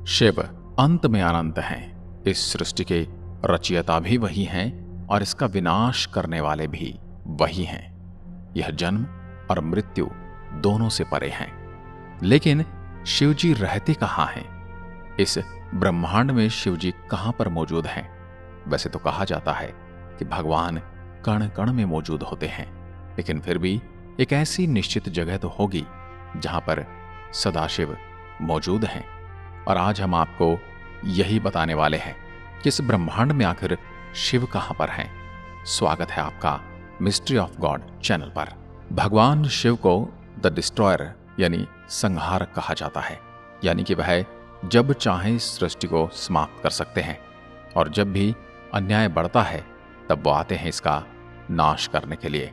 शिव अंत में अनंत हैं। इस सृष्टि के रचयिता भी वही हैं और इसका विनाश करने वाले भी वही हैं। यह जन्म और मृत्यु दोनों से परे हैं। लेकिन शिवजी रहते कहाँ हैं? इस ब्रह्मांड में शिवजी कहाँ पर मौजूद हैं? वैसे तो कहा जाता है कि भगवान कण कण में मौजूद होते हैं, लेकिन फिर भी एक ऐसी निश्चित जगह तो होगी जहां पर सदाशिव मौजूद हैं। और आज हम आपको यही बताने वाले हैं कि इस ब्रह्मांड में आखिर शिव कहां पर हैं। स्वागत है आपका मिस्ट्री ऑफ गॉड चैनल पर। भगवान शिव को द डिस्ट्रॉयर यानी संहारक कहा जाता है, यानी कि वह जब चाहे इस सृष्टि को समाप्त कर सकते हैं और जब भी अन्याय बढ़ता है तब वो आते हैं इसका नाश करने के लिए।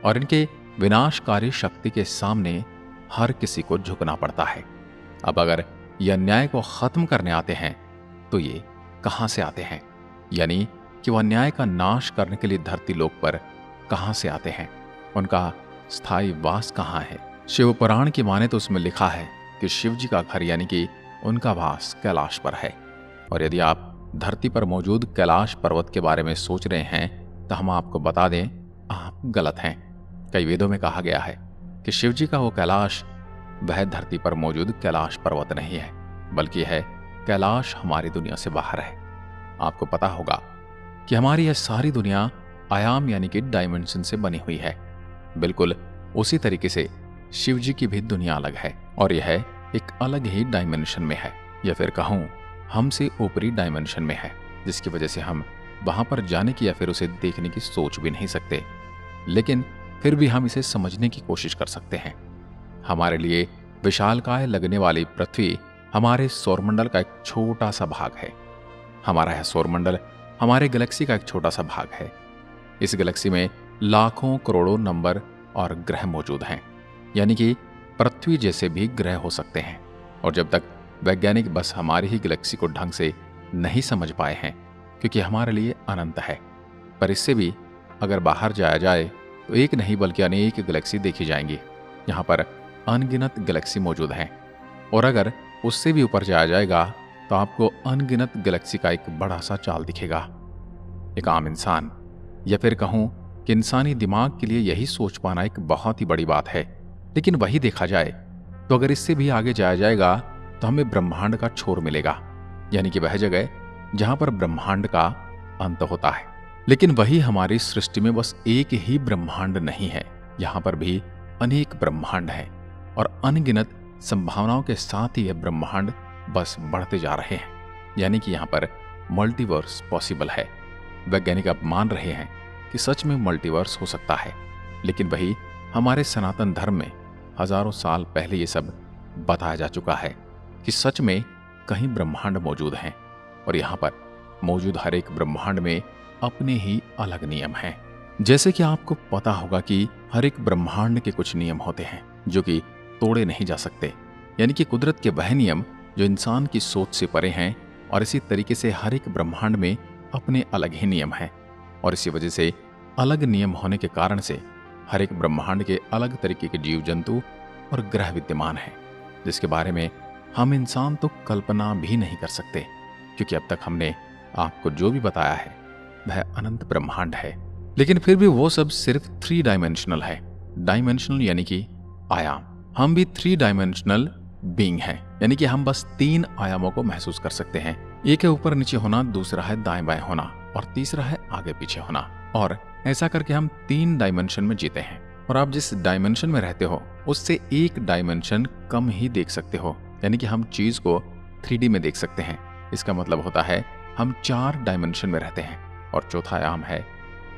और इनके विनाशकारी शक्ति के सामने हर किसी को झुकना पड़ता है। अब अगर ये अन्याय को खत्म करने आते हैं तो ये कहां से आते हैं, यानी कि वो अन्याय का नाश करने के लिए धरती लोक पर कहां से आते हैं, उनका स्थायी वास कहां है। शिव पुराण की माने तो उसमें लिखा है कि शिव जी का घर यानी कि उनका वास कैलाश पर है। और यदि आप धरती पर मौजूद कैलाश पर्वत के बारे में सोच रहे हैं तो हम आपको बता दें, आप गलत हैं। कई वेदों में कहा गया है कि शिव जी का वो कैलाश वह धरती पर मौजूद कैलाश पर्वत नहीं है, बल्कि है कैलाश हमारी दुनिया से बाहर है। आपको पता होगा कि हमारी यह सारी दुनिया आयाम यानी कि डायमेंशन से बनी हुई है। बिल्कुल उसी तरीके से शिव जी की भी दुनिया अलग है और यह एक अलग ही डायमेंशन में है, या फिर कहूं हमसे ऊपरी डायमेंशन में है, जिसकी वजह से हम वहां पर जाने की या फिर उसे देखने की सोच भी नहीं सकते। लेकिन फिर भी हम इसे समझने की कोशिश कर सकते हैं। हमारे लिए विशालकाय लगने वाली पृथ्वी हमारे सौरमंडल का एक छोटा सा भाग है। हमारा यह सौरमंडल हमारे गैलेक्सी का एक छोटा सा भाग है। इस गैलेक्सी में लाखों करोड़ों नंबर और ग्रह मौजूद हैं, यानी कि पृथ्वी जैसे भी ग्रह हो सकते हैं। और जब तक वैज्ञानिक बस हमारी ही गैलेक्सी को ढंग से नहीं समझ पाए हैं, क्योंकि हमारे लिए अनंत है, पर इससे भी अगर बाहर जाया जाए तो एक नहीं बल्कि अनेक गैलेक्सी देखी जाएंगी। यहाँ पर अनगिनत गैलेक्सी मौजूद हैं, और अगर उससे भी ऊपर जाया जाएगा तो आपको अनगिनत गैलेक्सी का एक बड़ा सा जाल दिखेगा। एक आम इंसान या फिर कहूं कि इंसानी दिमाग के लिए यही सोच पाना एक बहुत ही बड़ी बात है। लेकिन वही देखा जाए तो अगर इससे भी आगे जाया जाएगा तो हमें ब्रह्मांड का छोर मिलेगा, यानी कि वह जगह जहां पर ब्रह्मांड का अंत होता है। लेकिन वही हमारी सृष्टि में बस एक ही ब्रह्मांड नहीं है, यहां पर भी अनेक ब्रह्मांड हैं और अनगिनत संभावनाओं के साथ ही यह ब्रह्मांड बस बढ़ते जा रहे हैं, यानी कि यहाँ पर मल्टीवर्स पॉसिबल है। वैज्ञानिक अब मान रहे हैं कि सच में मल्टीवर्स हो सकता है, लेकिन वही हमारे सनातन धर्म में हजारों साल पहले ये सब बताया जा चुका है कि सच में कहीं ब्रह्मांड मौजूद हैं और यहाँ पर मौजूद हर एक ब्रह्मांड में अपने ही अलग नियम हैं। जैसे कि आपको पता होगा कि हर एक ब्रह्मांड के कुछ नियम होते हैं जो कि तोड़े नहीं जा सकते, यानी कि कुदरत के वह नियम जो इंसान की सोच से परे हैं। और इसी तरीके से हर एक ब्रह्मांड में अपने अलग ही नियम हैं, और इसी वजह से अलग नियम होने के कारण से हर एक ब्रह्मांड के अलग तरीके के जीव जंतु और ग्रह विद्यमान हैं, जिसके बारे में हम इंसान तो कल्पना भी नहीं कर सकते, क्योंकि अब तक हमने आपको जो भी बताया है वह अनंत ब्रह्मांड है। लेकिन फिर भी वो सब सिर्फ 3 डायमेंशनल है। डायमेंशनल यानी कि आयाम। हम भी 3 डायमेंशनल बीइंग हैं, यानी कि हम बस 3 आयामों को महसूस कर सकते हैं। एक है ऊपर नीचे होना, दूसरा है दाएं बाएं होना और तीसरा है आगे पीछे होना। और ऐसा करके हम 3 डायमेंशन में जीते हैं। और आप जिस डायमेंशन में रहते हो उससे एक डायमेंशन कम ही देख सकते हो, यानी कि हम चीज को 3D में देख सकते हैं। इसका मतलब होता है हम 4 डायमेंशन में रहते हैं। और चौथा आयाम है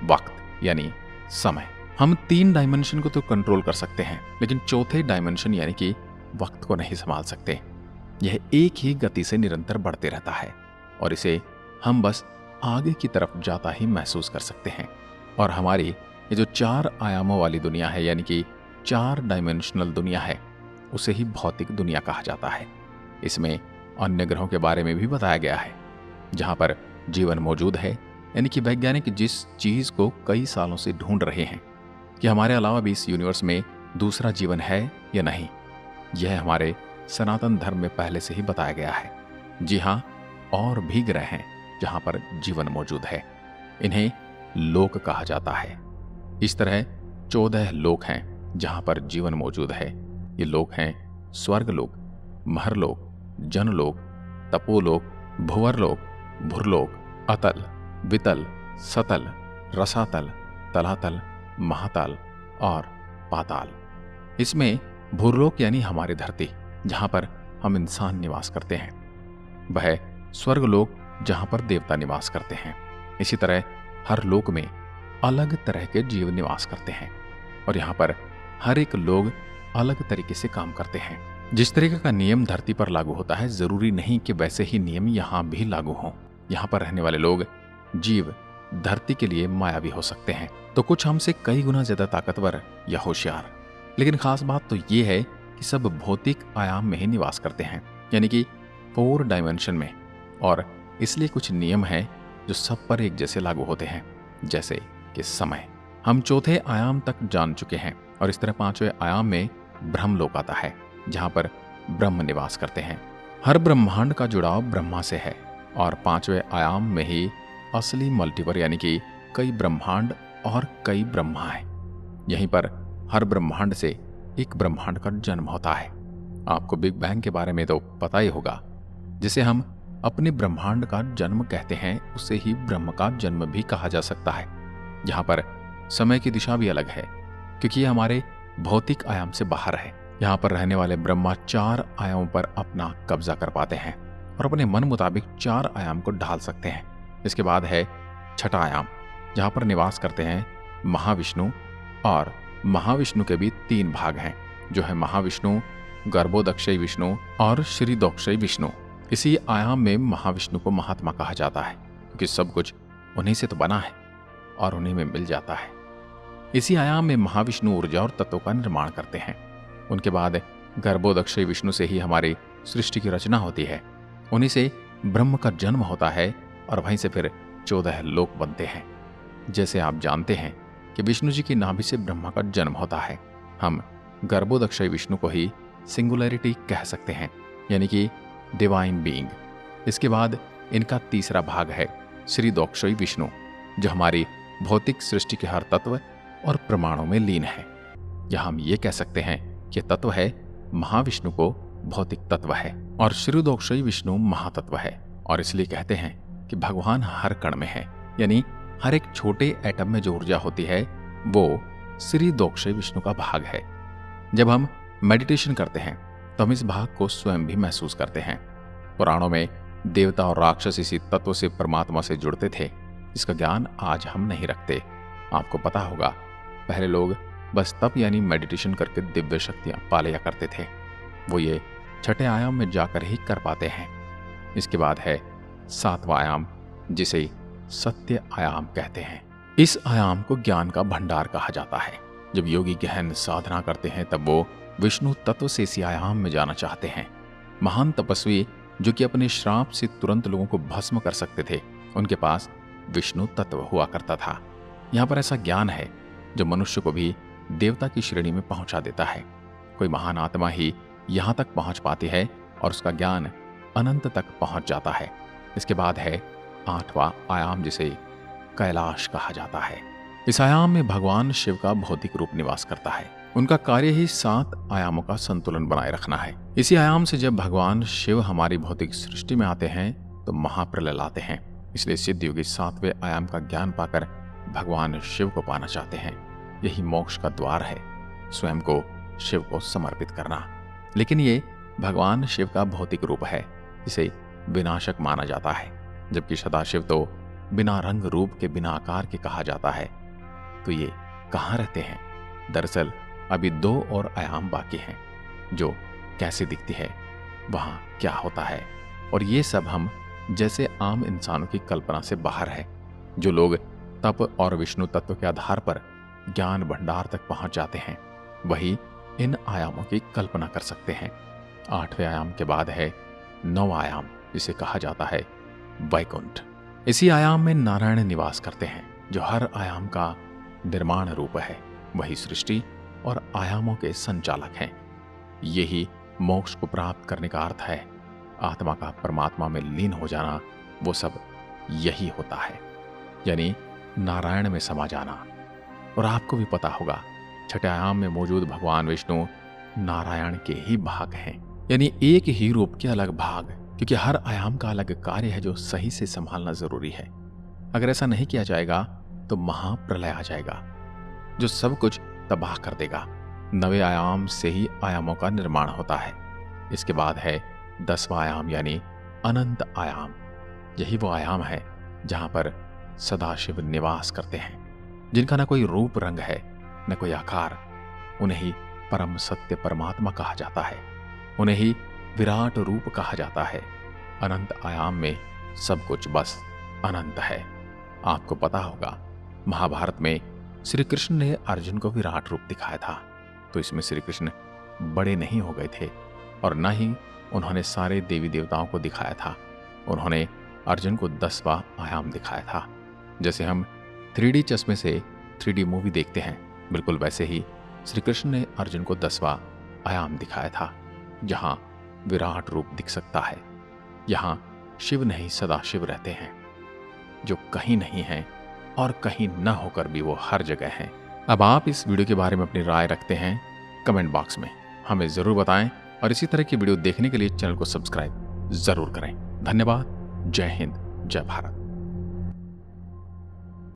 वक्त यानी समय। हम 3 डायमेंशन को तो कंट्रोल कर सकते हैं, लेकिन चौथे डायमेंशन यानी कि वक्त को नहीं संभाल सकते। यह एक ही गति से निरंतर बढ़ते रहता है और इसे हम बस आगे की तरफ जाता ही महसूस कर सकते हैं। और हमारी ये जो 4 आयामों वाली दुनिया है, यानी कि 4 डायमेंशनल दुनिया है, उसे ही भौतिक दुनिया कहा जाता है। इसमें अन्य ग्रहों के बारे में भी बताया गया है जहां पर जीवन मौजूद है, यानी कि वैज्ञानिक जिस चीज को कई सालों से ढूंढ रहे हैं कि हमारे अलावा भी इस यूनिवर्स में दूसरा जीवन है या नहीं, यह हमारे सनातन धर्म में पहले से ही बताया गया है। जी हाँ, और भी ग्रह हैं जहां पर जीवन मौजूद है। इन्हें लोक कहा जाता है। इस तरह 14 लोक हैं जहां पर जीवन मौजूद है। ये लोक हैं स्वर्गलोक, महरलोक, जनलोक, तपोलोक, भुवरलोक, भुरलोक, अतल, वितल, सतल, रसातल, तलातल, महातल और पाताल। इसमें भूरलोक यानी हमारी धरती, जहां पर हम इंसान निवास करते हैं, वह स्वर्गलोक जहां पर देवता निवास करते हैं। इसी तरह हर लोक में अलग तरह के जीव निवास करते हैं और यहाँ पर हर एक लोग अलग तरीके से काम करते हैं। जिस तरीके का नियम धरती पर लागू होता है, जरूरी नहीं कि वैसे ही नियम यहाँ भी लागू हों। यहाँ पर रहने वाले लोग, जीव, धरती के लिए मायावी हो सकते हैं, तो कुछ हमसे कई गुना ज्यादा ताकतवर या होशियार। लेकिन खास बात तो ये है कि सब भौतिक आयाम में ही निवास करते हैं, यानी कि 4 डायमेंशन में, और इसलिए कुछ नियम हैं जो सब पर एक जैसे लागू होते हैं। जैसे कि समय हम 4थे आयाम तक जान चुके हैं, और इस तरह 5वें आयाम में ब्रह्मलोक आता है जहां पर ब्रह्म निवास करते हैं। हर ब्रह्मांड का जुड़ाव ब्रह्मा से है, और 5वें आयाम में ही असली मल्टीवर यानी कि कई ब्रह्मांड और कई ब्रह्मा हैं। यहीं पर हर ब्रह्मांड से एक ब्रह्मांड का जन्म होता है। आपको बिग बैंग के बारे में तो पता ही होगा। जिसे हम अपने ब्रह्मांड का जन्म कहते हैं, उसे ही ब्रह्म का जन्म भी कहा जा सकता है। यहाँ पर समय की दिशा भी अलग है, क्योंकि ये हमारे भौतिक आयाम से बाहर है। यहाँ पर रहने वाले ब्रह्मा 4 आयामों पर अपना कब्जा कर पाते हैं और अपने मन मुताबिक 4 आयाम को ढाल सकते हैं। इसके बाद है 6ठा आयाम, जहाँ पर निवास करते हैं महाविष्णु, और महाविष्णु के भी 3 भाग हैं, जो है महाविष्णु, गर्भोदक्षयी विष्णु और श्रीदोक्षयी विष्णु। इसी आयाम में महाविष्णु को महात्मा कहा जाता है, क्योंकि सब कुछ उन्हीं से तो बना है और उन्हीं में मिल जाता है। इसी आयाम में महाविष्णु ऊर्जा और तत्वों का निर्माण करते हैं। उनके बाद गर्भोदक्षयी विष्णु से ही हमारी सृष्टि की रचना होती है। उन्हीं से ब्रह्म का जन्म होता है और वहीं से फिर 14 लोक बनते हैं। जैसे आप जानते हैं कि विष्णु जी की नाभि से ब्रह्मा का जन्म होता है। हम गर्भोदक्षयी विष्णु को ही सिंगुलैरिटी कह सकते हैं, यानी कि डिवाइन बीइंग। इसके बाद इनका तीसरा भाग है श्रीदोक्षयी विष्णु, जो हमारी भौतिक सृष्टि के हर तत्व और प्रमाणों में लीन है। यहाँ हम ये कह सकते हैं कि तत्व है महाविष्णु को भौतिक तत्व है और श्रीदोक्षयी विष्णु महातत्व है। और इसलिए कहते हैं कि भगवान हर कण में है, यानी हर एक छोटे एटम में जो ऊर्जा होती है वो श्रीदोक्षयी विष्णु का भाग है। जब हम मेडिटेशन करते हैं तो हम इस भाग को स्वयं भी महसूस करते हैं। पुराणों में देवता और राक्षस इसी तत्व से परमात्मा से जुड़ते थे। इसका ज्ञान आज हम नहीं रखते। आपको पता होगा, पहले लोग बस तप यानी मेडिटेशन करके दिव्य शक्तियां पा लिया करते थे। वो ये 6ठे आयाम में जाकर ही कर पाते हैं। इसके बाद है 7वां आयाम, जिसे सत्य आयाम कहते हैं। इस आयाम को ज्ञान का भंडार कहा जाता है। जब योगी गहन साधना करते हैं तब वो विष्णु तत्व से इसी आयाम में जाना चाहते हैं। महान तपस्वी जो कि अपने श्राप से तुरंत लोगों को भस्म कर सकते थे, उनके पास विष्णु तत्व हुआ करता था। यहाँ पर ऐसा ज्ञान है जो मनुष्य को भी देवता की श्रेणी में पहुंचा देता है। कोई महान आत्मा ही यहाँ तक पहुंच पाती है और उसका ज्ञान अनंत तक पहुंच जाता है। इसके बाद है 8वां आयाम, जिसे कैलाश कहा जाता है। इस आयाम में भगवान शिव का भौतिक रूप निवास करता है। उनका कार्य ही 7 आयामों का संतुलन बनाए रखना है। इसी आयाम से जब भगवान शिव हमारी भौतिक सृष्टि में आते हैं तो महाप्रलय लाते हैं। इसलिए सिद्ध योगी 7वें आयाम का ज्ञान पाकर भगवान शिव को पाना चाहते हैं। यही मोक्ष का द्वार है, स्वयं को शिव को समर्पित करना। लेकिन ये भगवान शिव का भौतिक रूप है, जिसे विनाशक माना जाता है, जबकि सदाशिव तो बिना रंग रूप के, बिना आकार के कहा जाता है। तो ये कहाँ रहते हैं? दरअसल अभी 2 और आयाम बाकी हैं। जो कैसे दिखती है, वहाँ क्या होता है, और ये सब हम जैसे आम इंसानों की कल्पना से बाहर है। जो लोग तप और विष्णु तत्व के आधार पर ज्ञान भंडार तक पहुंच जाते हैं, वही इन आयामों की कल्पना कर सकते हैं। 8वें आयाम के बाद है 9वां आयाम, जिसे कहा जाता है वैकुंठ। इसी आयाम में नारायण निवास करते हैं, जो हर आयाम का निर्माण रूप है। वही सृष्टि और आयामों के संचालक हैं। यही मोक्ष को प्राप्त करने का अर्थ है। आत्मा का परमात्मा में लीन हो जाना, वो सब यही होता है, यानी नारायण में समा जाना। और आपको भी पता होगा, छठे आयाम में मौजूद भगवान विष्णु नारायण के ही भाग हैं, यानी एक ही रूप के अलग भाग, क्योंकि हर आयाम का अलग कार्य है जो सही से संभालना जरूरी है। अगर ऐसा नहीं किया जाएगा तो महाप्रलय आ जाएगा जो सब कुछ तबाह कर देगा। 9वें आयाम से ही आयामों का निर्माण होता है। इसके बाद है 10वां आयाम यानी अनंत आयाम। यही वो आयाम है जहां पर सदाशिव निवास करते हैं, जिनका न कोई रूप रंग है न कोई आकार। उन्हें ही परम सत्य परमात्मा कहा जाता है, उन्हें ही विराट रूप कहा जाता है। अनंत आयाम में सब कुछ बस अनंत है। आपको पता होगा, महाभारत में श्री कृष्ण ने अर्जुन को विराट रूप दिखाया था, तो इसमें श्री कृष्ण बड़े नहीं हो गए थे और न ही उन्होंने सारे देवी देवताओं को दिखाया था। उन्होंने अर्जुन को 10वां आयाम दिखाया था। जैसे हम 3D चश्मे से 3D मूवी देखते हैं, बिल्कुल वैसे ही श्री कृष्ण ने अर्जुन को 10वां आयाम दिखाया था, जहां विराट रूप दिख सकता है। यहां शिव नहीं सदा शिव रहते हैं, जो कहीं नहीं है और कहीं न होकर भी वो हर जगह हैं। अब आप इस वीडियो के बारे में अपनी राय रखते हैं कमेंट बॉक्स में, हमें जरूर बताएं और इसी तरह की वीडियो देखने के लिए चैनल को सब्सक्राइब जरूर करें। धन्यवाद। जय हिंद, जय भारत।